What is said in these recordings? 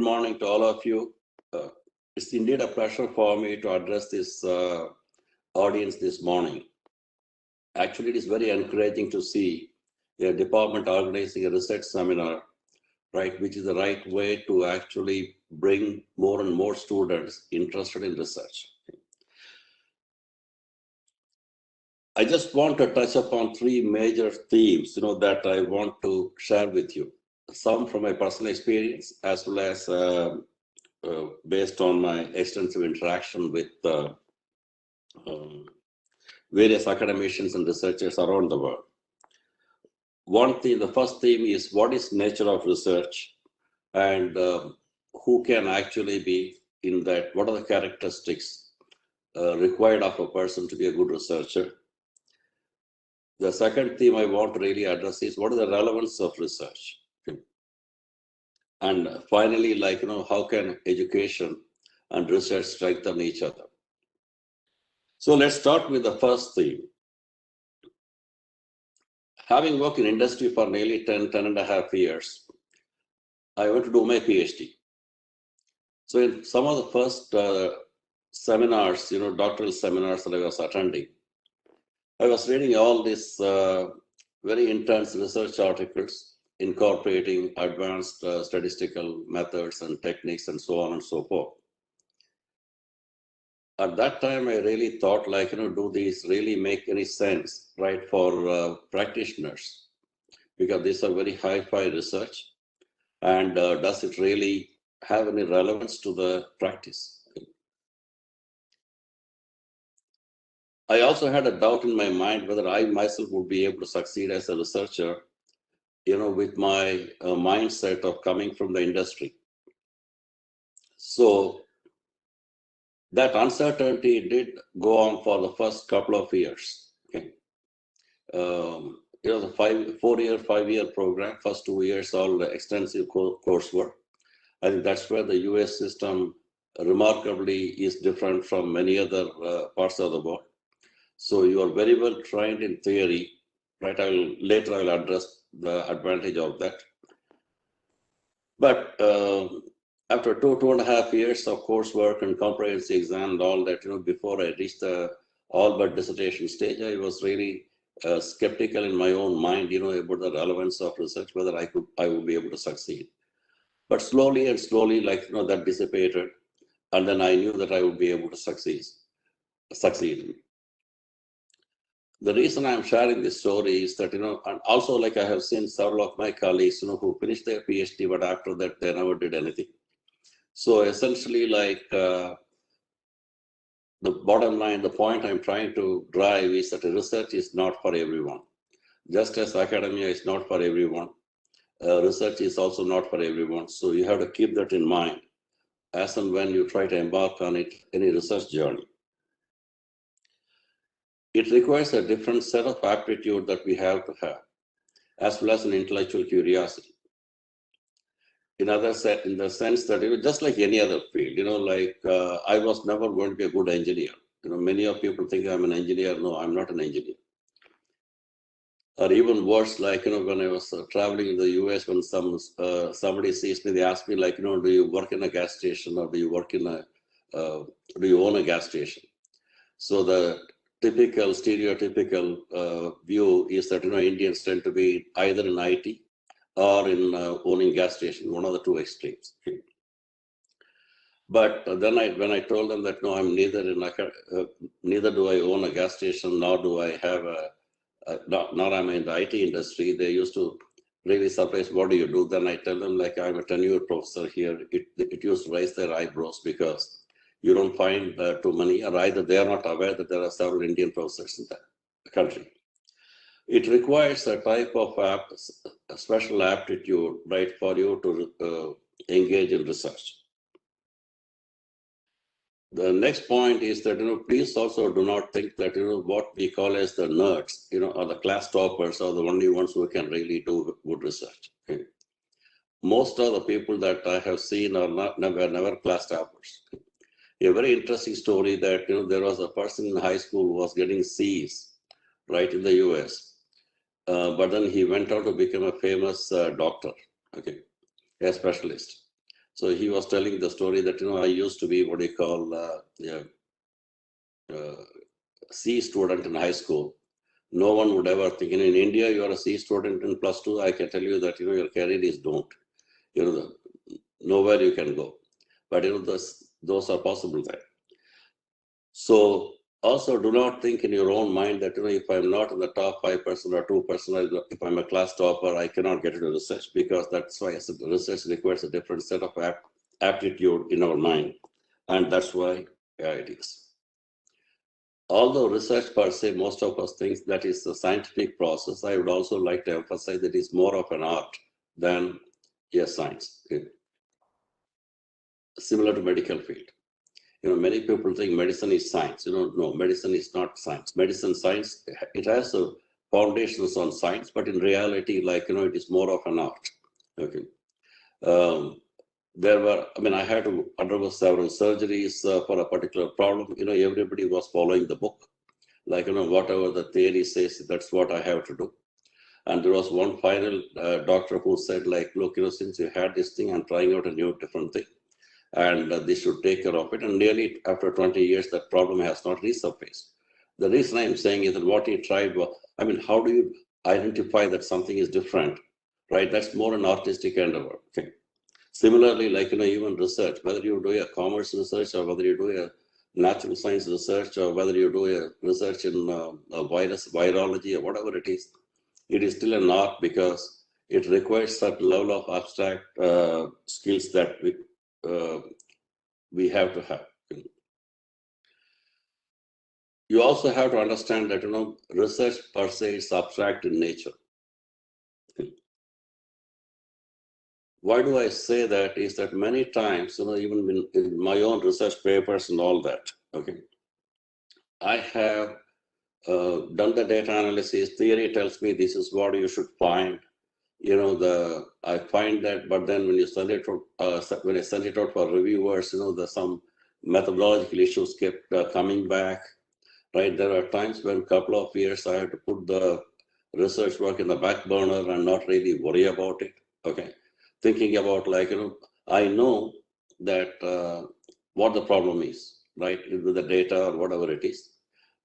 good morning to all of you. It's indeed a pleasure for me to address this audience this morning. Actually, it is very encouraging to see a department organizing a research seminar, right, which is the right way to actually bring more and more students interested in research. I just want to touch upon three major themes, that I want to share with you. Some from my personal experience, as well as based on my extensive interaction with various academicians and researchers around the world. One thing, the first theme is what is nature of research and who can actually be in that, what are the characteristics required of a person to be a good researcher. The second theme I want to really address is what is the relevance of research. And finally, how can education and research strengthen each other? So let's start with the first theme. Having worked in industry for nearly 10 and a half years, I went to do my PhD. So in some of the first seminars, doctoral seminars that I was attending, I was reading all these very intense research articles incorporating advanced statistical methods and techniques and so on and so forth. At that time, I really thought do these really make any sense, right, for practitioners? Because these are very high-fi research. And does it really have any relevance to the practice? I also had a doubt in my mind whether I myself would be able to succeed as a researcher, with my mindset of coming from the industry. So that uncertainty did go on for the first couple of years. Okay. The 5-year program, first 2 years, all the extensive coursework. I think that's where the US system remarkably is different from many other parts of the world. So you are very well trained in theory, right? Later I'll address the advantage of that. But after 2.5 years of coursework and comprehensive exam and all that, before I reached the all but dissertation stage, I was really skeptical in my own mind, about the relevance of research, whether I would be able to succeed. But slowly and slowly, that dissipated, and then I knew that I would be able to succeed. The reason I'm sharing this story is that, and also I have seen several of my colleagues, who finished their PhD, but after that they never did anything. So essentially, the bottom line, the point I'm trying to drive is that research is not for everyone. Just as academia is not for everyone, research is also not for everyone. So you have to keep that in mind as and when you try to embark on any research journey. It requires a different set of aptitude that we have to have, as well as an intellectual curiosity. In the sense that, just like any other field, I was never going to be a good engineer. Many of people think I'm an engineer. No, I'm not an engineer. Or even worse, when I was traveling in the US, when somebody sees me, they ask me, do you work in a gas station, or do you own a gas station? So the stereotypical view is that, Indians tend to be either in IT or in owning gas station, one of the two extremes. But then when I told them that, no, I'm neither do I own a gas station, nor do I have nor am I in the IT industry, they used to really surprise, what do you do? Then I tell them, I'm a tenured professor here. It used to raise their eyebrows because you don't find too many, or either they are not aware that there are several Indian professors in the country. It requires a type of special aptitude, right, for you to engage in research. The next point is that, please also do not think that, what we call as the nerds, or the class toppers are the only ones who can really do good research. Okay? Most of the people that I have seen are never class toppers. A very interesting story that, there was a person in high school who was getting C's, right, in the US. But then he went on to become a famous doctor, okay, a specialist. So he was telling the story that, I used to be what they call C student in high school. No one would ever think, in India, you are a C student in +2, I can tell you that, your career is doomed. Nowhere you can go. But, those are possible there. So also do not think in your own mind that, if I'm not in the top 5% or 2%, if I'm a class topper, I cannot get into research, because that's why I said research requires a different set of aptitude in our mind. And that's why it is. Although research per se, most of us think that is a scientific process, I would also like to emphasize that it's more of an art than a science. Okay? Similar to medical field. Many people think medicine is science. No, medicine is not science. Medicine science, it has a foundations on science, but in reality, it is more of an art. Okay. I had to undergo several surgeries for a particular problem. Everybody was following the book. Whatever the theory says, that's what I have to do. And there was one final doctor who said, look, since you had this thing, I'm trying out a new different thing. And this should take care of it. And nearly after 20 years, that problem has not resurfaced. The reason I'm saying is that what he tried was, how do you identify that something is different, right? That's more an artistic endeavor. Okay. Similarly, even research, whether you do a commerce research or whether you do a natural science research or whether you do a research in a virology or whatever it is still an art, because it requires that level of abstract skills that we have to have. You also have to understand that, research per se is abstract in nature. Why do I say that? Is that many times, even in my own research papers and all that, okay, I have done the data analysis. Theory tells me this is what you should find. I find that, but then when you send it out, when I send it out for reviewers, some methodological issues kept coming back. Right, there are times when a couple of years I had to put the research work in the back burner and not really worry about it. Okay, thinking about I know that what the problem is, right, with the data or whatever it is,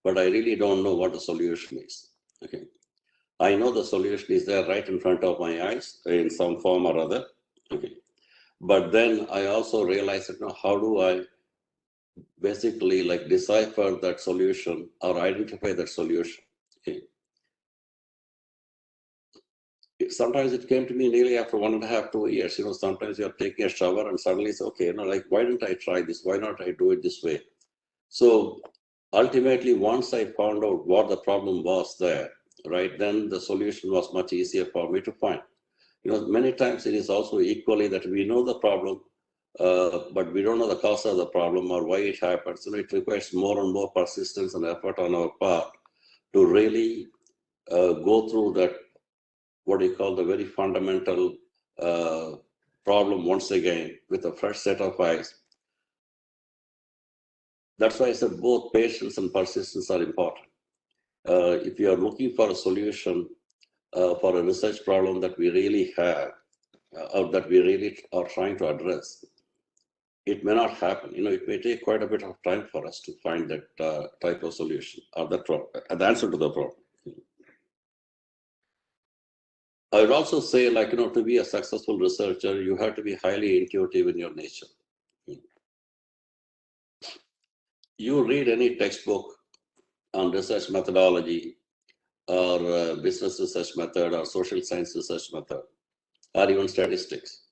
but I really don't know what the solution is. Okay, I know the solution is there right in front of my eyes in some form or other. Okay, but then I also realize that how do I basically decipher that solution or identify that solution. Okay. Sometimes it came to me nearly after 1.5, 2 years. Sometimes you're taking a shower and suddenly it's okay, why didn't I try this? Why not I do it this way? So ultimately, once I found out what the problem was there, right, then the solution was much easier for me to find. Many times it is also equally that we know the problem, but we don't know the cause of the problem or why it happens. It requires more and more persistence and effort on our part to really go through that, what you call the very fundamental problem once again with a fresh set of eyes. That's why I said both patience and persistence are important. If you are looking for a solution for a research problem that we really have, or that we really are trying to address, it may not happen. It may take quite a bit of time for us to find that type of solution or the answer to the problem. I would also say, to be a successful researcher, you have to be highly intuitive in your nature. You read any textbook on research methodology or business research method or social science research method or even statistics.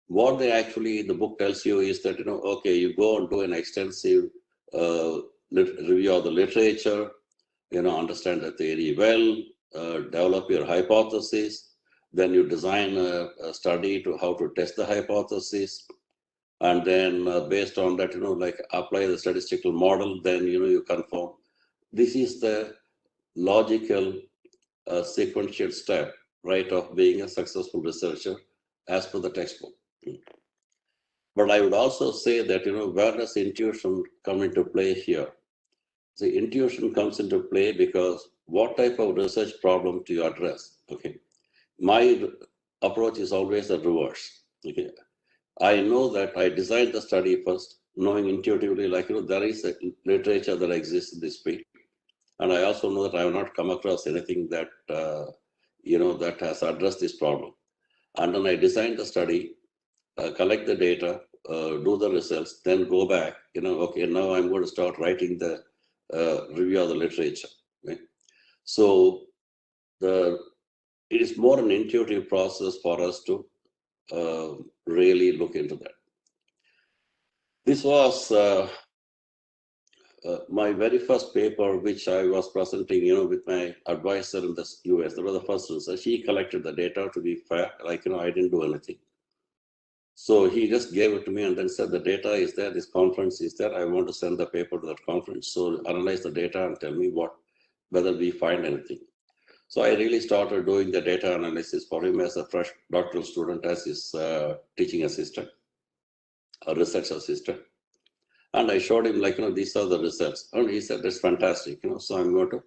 What the book tells you is that, okay, you go and do an extensive review of the literature, understand the theory well, develop your hypothesis, then you design a study to how to test the hypothesis, and then based on that, apply the statistical model, then, you confirm. This is the logical sequential step, right, of being a successful researcher as per the textbook. But I would also say that, where does intuition come into play here? The intuition comes into play because what type of research problem do you address? Okay, my approach is always the reverse. Okay, I know that I designed the study first, knowing intuitively, there is a literature that exists in this field. And I also know that I have not come across anything that, that has addressed this problem. And then I designed the study, collect the data, do the results, then go back, okay, now I'm going to start writing the review of the literature. Right? So it is more an intuitive process for us to really look into that. This was my very first paper, which I was presenting, with my advisor in the US. That was the first research. He collected the data, to be fair, I didn't do anything. So he just gave it to me and then said, the data is there, this conference is there, I want to send the paper to that conference. So analyze the data and tell me whether we find anything. So I really started doing the data analysis for him as a fresh doctoral student, as his teaching assistant, a research assistant. And I showed him, these are the results. And he said, that's fantastic, so I'm going to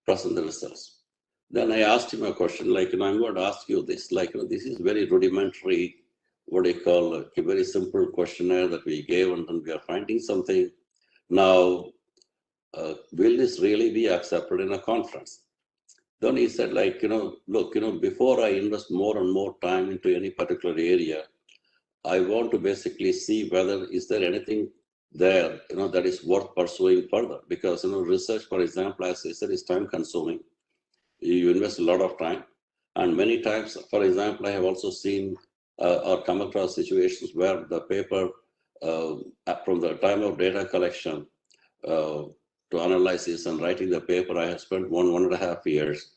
present the results. Then I asked him a question, I'm going to ask you this, this is very rudimentary, what do you call a very simple questionnaire that we gave, and then we are finding something. Now, will this really be accepted in a conference? Then he said, look, before I invest more and more time into any particular area, I want to basically see whether is there anything there, that is worth pursuing further. Because, research, for example, as I said, is time consuming. You invest a lot of time. And many times, for example, I have also seen or come across situations where the paper, from the time of data collection to analysis and writing the paper, I have spent 1.5 years.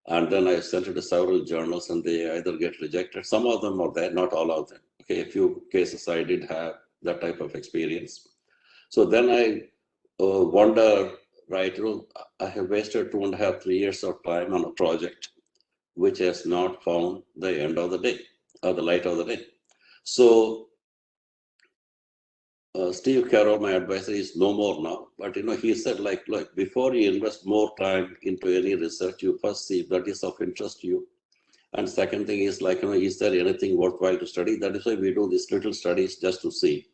And then I sent it to several journals and they either get rejected. Some of them are there, not all of them. Okay, a few cases I did have that type of experience. So then I wonder, right, I have wasted 2.5, 3 years of time on a project which has not found the end of the day, or the light of the day. So Steve Carroll, my advisor, is no more now. But he said, look, before you invest more time into any research, you first see if that is of interest to you. And second thing is is there anything worthwhile to study? That is why we do these little studies just to see,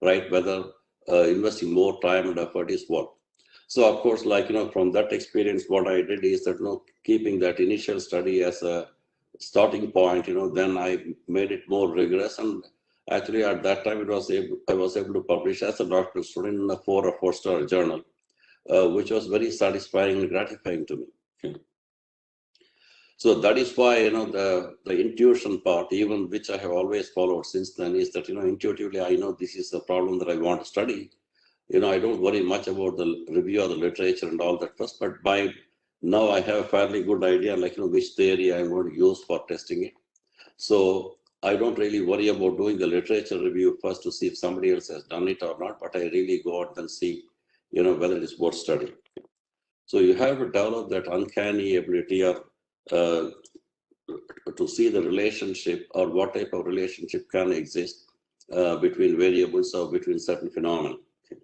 right, whether investing more time and effort is worth. So of course, from that experience, what I did is that, keeping that initial study as a starting point, then I made it more rigorous. And actually at that time, I was able to publish as a doctoral student in a 4 or 4-star journal, which was very satisfying and gratifying to me. Okay. So that is why, the intuition part, even which I have always followed since then, is that, intuitively, I know this is a problem that I want to study. I don't worry much about the review of the literature and all that first, but by now I have a fairly good idea, which theory I'm going to use for testing it. So I don't really worry about doing the literature review first to see if somebody else has done it or not, but I really go out and see, whether it is worth studying. So you have to develop that uncanny ability or to see the relationship or what type of relationship can exist between variables or between certain phenomena. Okay.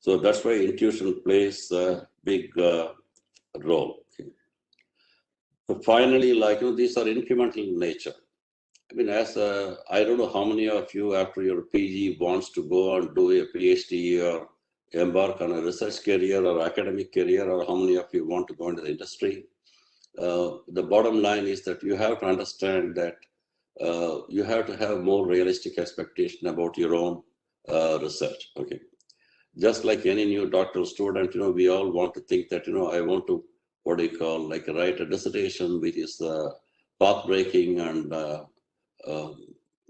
So that's why intuition plays a big role. Okay. So finally, these are incremental in nature. I mean, I don't know how many of you after your PG wants to go and do a PhD or embark on a research career or academic career, or how many of you want to go into the industry. The bottom line is that you have to understand that you have to have more realistic expectation about your own research. Okay, just like any new doctoral student, we all want to think that I want to write a dissertation which is path-breaking and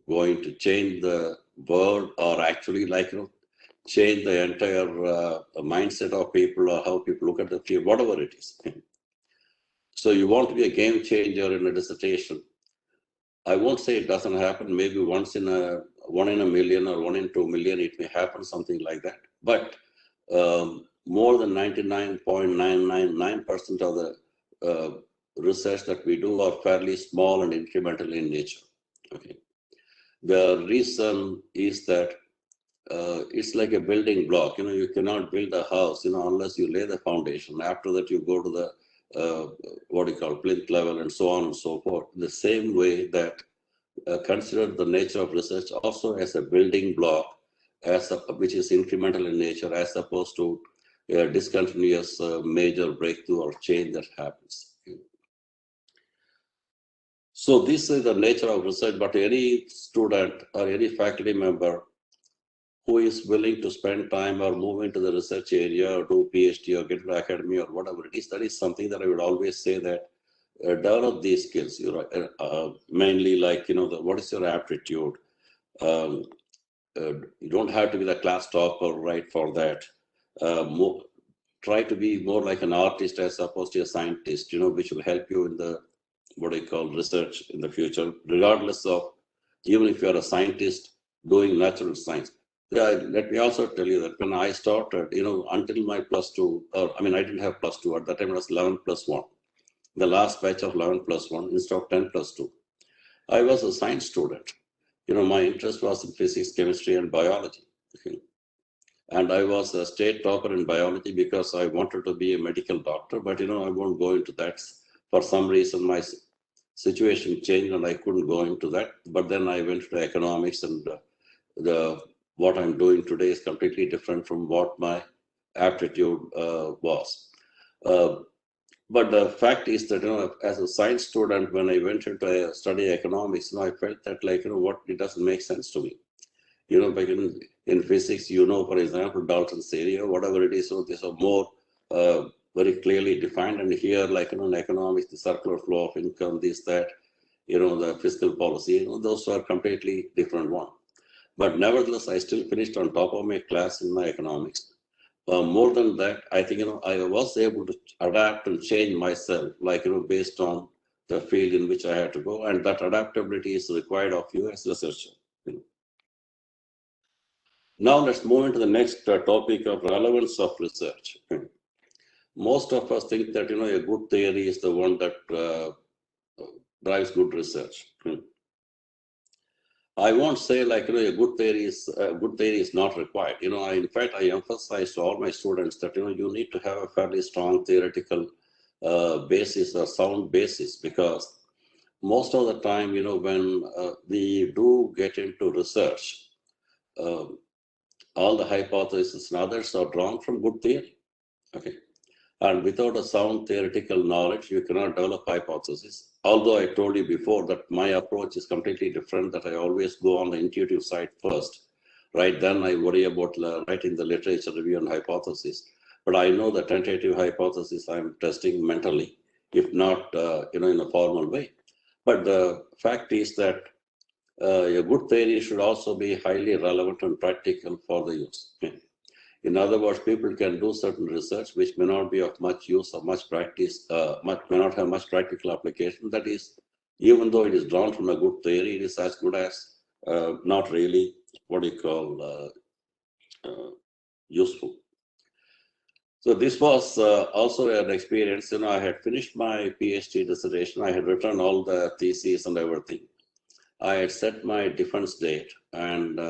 going to change the world, or actually change the entire mindset of people or how people look at the field, whatever it is. So you want to be a game changer in a dissertation. I won't say it doesn't happen. Maybe one in a million or 1 in 2 million, it may happen, something like that. But more than 99.999% of the research that we do are fairly small and incremental in nature. Okay. The reason is that it's like a building block. You cannot build a house, unless you lay the foundation. After that, you go to the plinth level and so on and so forth. The same way that consider the nature of research also as a building block, which is incremental in nature, as opposed to a discontinuous major breakthrough or change that happens. So this is the nature of research, but any student or any faculty member who is willing to spend time or move into the research area or do PhD or get into academy or whatever it is, that is something that I would always say that develop these skills. Mainly like, what is your aptitude? Um, you don't have to be the class topper, right, for that. Try to be more like an artist as opposed to a scientist, which will help you in the, what I call research in the future, regardless of, even if you're a scientist doing natural science. Yeah, let me also tell you that when I started, until my +2, I didn't have +2, at that time it was 11+1. The last batch of 11+1 instead of 10+2. I was a science student. My interest was in physics, chemistry, and biology. And I was a state topper in biology because I wanted to be a medical doctor, but I won't go into that. For some reason, my situation changed and I couldn't go into that. But then I went to economics, and what I'm doing today is completely different from what my aptitude was. But the fact is that, as a science student, when I went into study economics, I felt that what it doesn't make sense to me. Back in physics, for example, Dalton's area, whatever it is, so these are more very clearly defined. And here, in economics, the circular flow of income, this, that, the fiscal policy, those are completely different one. But nevertheless, I still finished on top of my class in my economics. More than that, I think, I was able to adapt and change myself, based on the field in which I had to go. And that adaptability is required of you as a researcher. Now let's move into the next topic of relevance of research. Most of us think that, a good theory is the one that drives good research. I won't say a good theory is not required. In fact, I emphasize to all my students that, you need to have a fairly strong theoretical basis or sound basis, because most of the time, when we do get into research, all the hypotheses and others are drawn from good theory. Okay. And without a sound theoretical knowledge, you cannot develop hypotheses. Although I told you before that my approach is completely different, that I always go on the intuitive side first, right? Then I worry about writing the literature review and hypothesis. But I know the tentative hypothesis I'm testing mentally, if not, in a formal way. But the fact is that a good theory should also be highly relevant and practical for the use. Okay? In other words, people can do certain research which may not be of much use or much practice, may not have much practical application. That is, even though it is drawn from a good theory, it is as good as not really what you call useful. So this was also an experience. I had finished my PhD dissertation. I had written all the theses and everything. I had set my defense date, and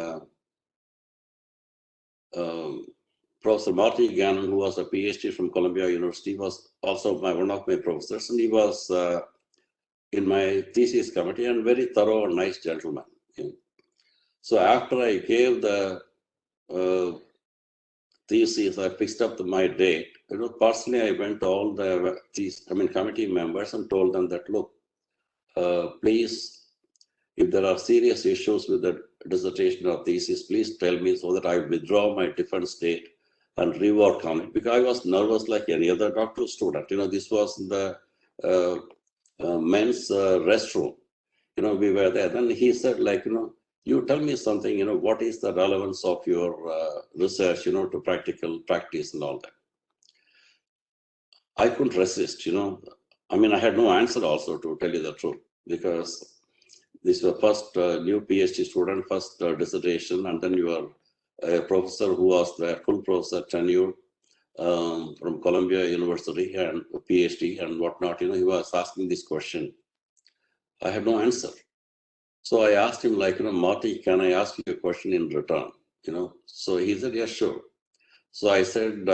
Professor Marty Gannon, who was a PhD from Columbia University, was also one of my professors, and he was in my thesis committee, and very thorough and nice gentleman. So after I gave the thesis, I fixed up my date. Personally, I went to all the committee members and told them that, look, please, if there are serious issues with the dissertation or thesis, please tell me so that I withdraw my defense date and rework on it, because I was nervous like any other doctoral student. This was in the men's restroom. We were there. Then he said, you tell me something, what is the relevance of your research, to practical practice and all that. I couldn't resist, I had no answer also, to tell you the truth, because this was first new PhD student, first dissertation, and then you are a professor who was the full professor tenure from Columbia University and a PhD and whatnot. He was asking this question. I had no answer. So I asked him, Marty, can I ask you a question in return? So he said, yeah, sure. So I said,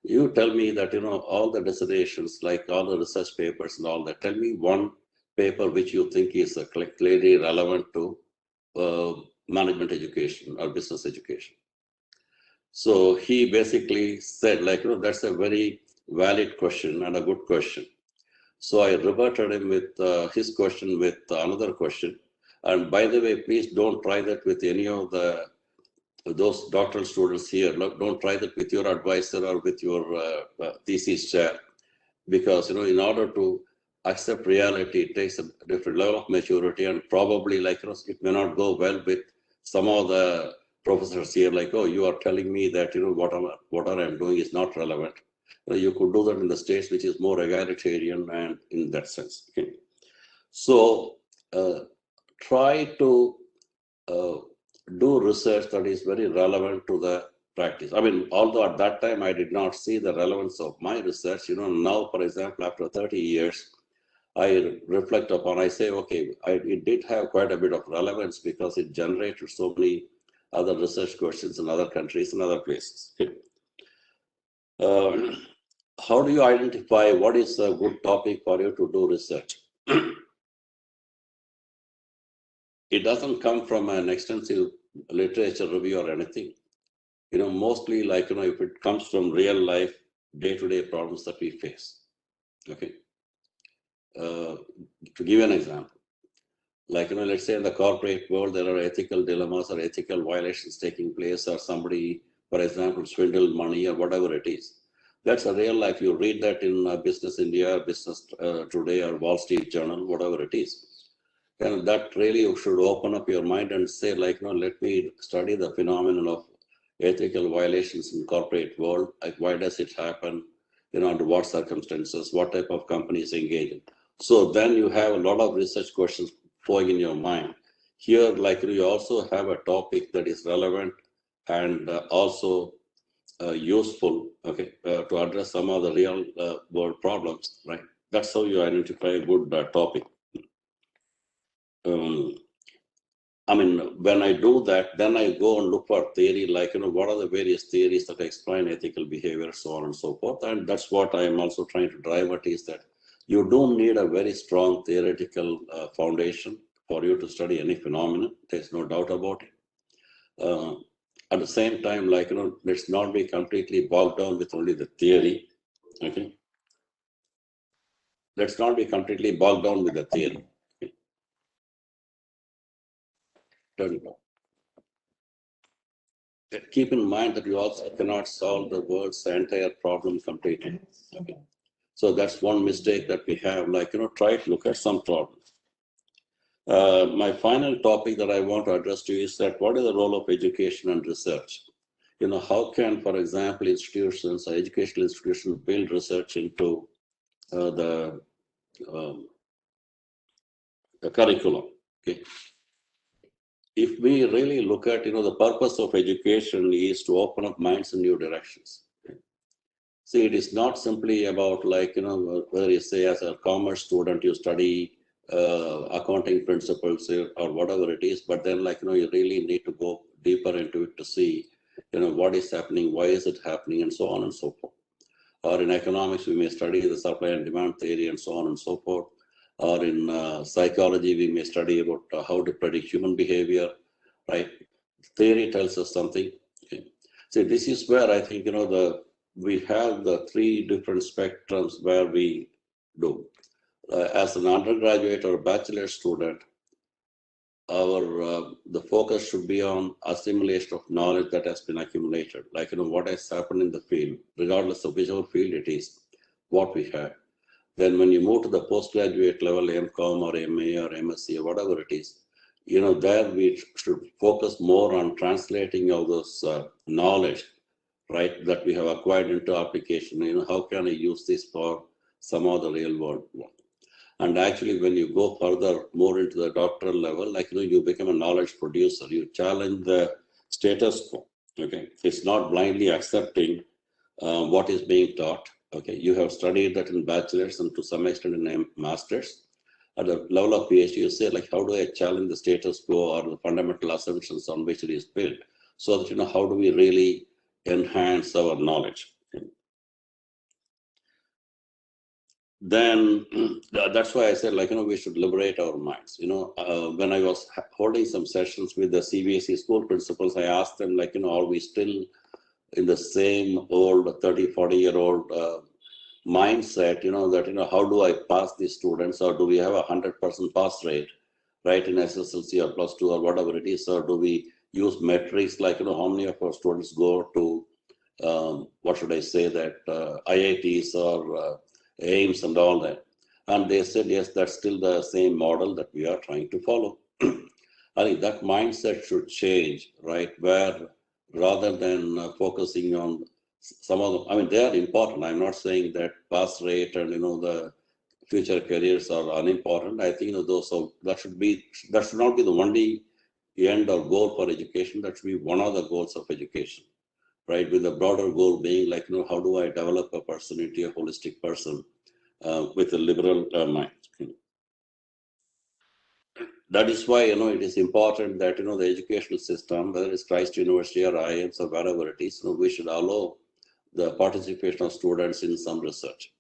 you tell me that, all the dissertations, like all the research papers and all that, tell me one paper which you think is clearly relevant to management education or business education. So he basically said, like, that's a very valid question and a good question. So I reverted him with his question with another question. And by the way, please don't try that with any of those doctoral students here. Don't try that with your advisor or with your thesis chair, because in order to accept reality, it takes a different level of maturity, and probably it may not go well with some of the professors here. Like, oh, you are telling me that what I'm doing is not relevant. You could do that in the States, which is more egalitarian and in that sense. Okay. So try to do research that is very relevant to the practice. I mean, although at that time I did not see the relevance of my research, now, for example, after 30 years, I reflect upon, I say, okay, it did have quite a bit of relevance because it generated so many other research questions in other countries and other places. How do you identify what is a good topic for you to do research? It doesn't come from an extensive literature review or anything. Mostly if it comes from real life, day-to-day problems that we face. Okay. To give you an example, let's say in the corporate world, there are ethical dilemmas or ethical violations taking place, or somebody, for example, swindled money or whatever it is. That's a real life. You read that in Business India, Business Today, or Wall Street Journal, whatever it is. And that really should open up your mind and say, let me study the phenomenon of ethical violations in corporate world. Like, why does it happen? Under what circumstances? What type of companies engage in? So then you have a lot of research questions flowing in your mind. Here, you also have a topic that is relevant and also useful, okay, to address some of the real world problems, right? That's how you identify a good topic. I mean, when I do that, then I go and look for theory, what are the various theories that explain ethical behavior, so on and so forth. And that's what I'm also trying to drive at, is that you don't need a very strong theoretical foundation for you to study any phenomenon. There's no doubt about it. At the same time, let's not be completely bogged down with only the theory. Okay. Let's not be completely bogged down with the theory. Okay. Turn it off. Keep in mind that you also cannot solve the world's entire problem completely. Okay. So that's one mistake that we have, try to look at some problems. My final topic that I want to address to you is that what is the role of education and research? How can, for example, institutions or educational institutions build research into the curriculum? Okay. If we really look at, the purpose of education is to open up minds in new directions. See, it is not simply about whether you say as a commerce student, you study accounting principles or whatever it is, but then you really need to go deeper into it to see, what is happening, why is it happening, and so on and so forth. Or in economics, we may study the supply and demand theory and so on and so forth. Or in psychology, we may study about how to predict human behavior, right? Theory tells us something. Okay. So this is where I think, we have the three different spectrums where we do. As an undergraduate or bachelor student, the focus should be on assimilation of knowledge that has been accumulated, what has happened in the field, regardless of whichever field it is, what we have. Then when you move to the postgraduate level, MCOM or MA or MSc or whatever it is, there we should focus more on translating all those knowledge, right, that we have acquired into application. How can I use this for some of the real world? And actually, when you go further, more into the doctoral level, you become a knowledge producer. You challenge the status quo. Okay, it's not blindly accepting what is being taught. Okay, you have studied that in bachelor's and to some extent in master's. At the level of PhD, you say how do I challenge the status quo or the fundamental assumptions on which it is built, so that how do we really enhance our knowledge? then that's why I said, like, we should liberate our minds. When I was holding some sessions with the CBSE school principals, I asked them, like, are we still in the same old 30, 40-year-old mindset, that, how do I pass these students, or do we have 100% pass rate, right, in SSLC or +2 or whatever it is, or do we use metrics like, how many of our students go to, what should I say, that IITs or AIMS and all that. And they said, yes, that's still the same model that we are trying to follow. I think that mindset should change, right, where rather than focusing on some of them, I mean, they are important. I'm not saying that pass rate and, the future careers are unimportant. I think, that should not be the only end or goal for education. That should be one of the goals of education, right? With the broader goal being like, how do I develop a person into a holistic person with a liberal mind? That is why, it is important that, the educational system, whether it's Christ University or IIMs or wherever it is, we should allow the participation of students in some research.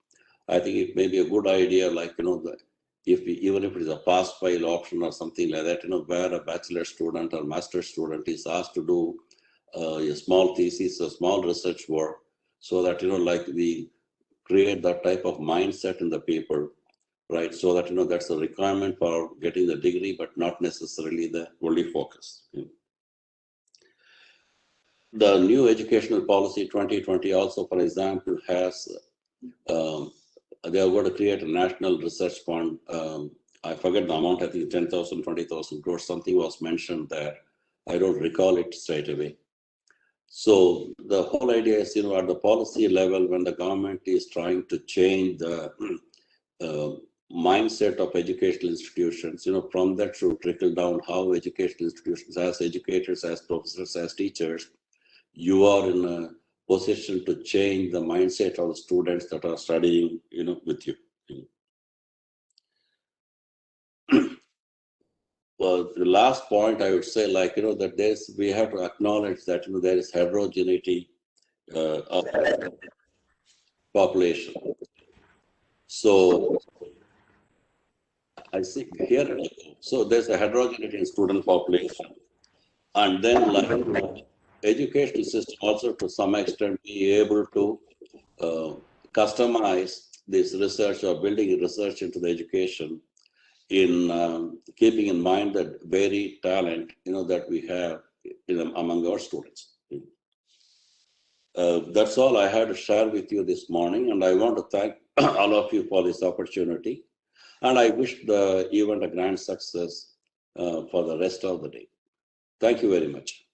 I think it may be a good idea, like, even if it is a pass-fail option or something like that, where a bachelor student or master student is asked to do a small thesis, a small research work, so that, like we create that type of mindset in the people, right? So that, that's a requirement for getting the degree, but not necessarily the only focus. The new educational policy 2020 also, for example, has, they are going to create a national research fund. I forget the amount, I think 10,000, 20,000 crores, something was mentioned there. I don't recall it straight away. So the whole idea is, at the policy level, when the government is trying to change the mindset of educational institutions, from that should trickle down how educational institutions, as educators, as professors, as teachers, you are in a position to change the mindset of the students that are studying, with you. Well, the last point I would say, like, that we have to acknowledge that, there is heterogeneity of population. So I see here, so there's a heterogeneity in student population. And then, like, educational system also to some extent be able to customize this research or building research into the education in keeping in mind that varied talent, that we have among our students. That's all I had to share with you this morning, and I want to thank all of you for this opportunity. And I wish the event a grand success for the rest of the day. Thank you very much.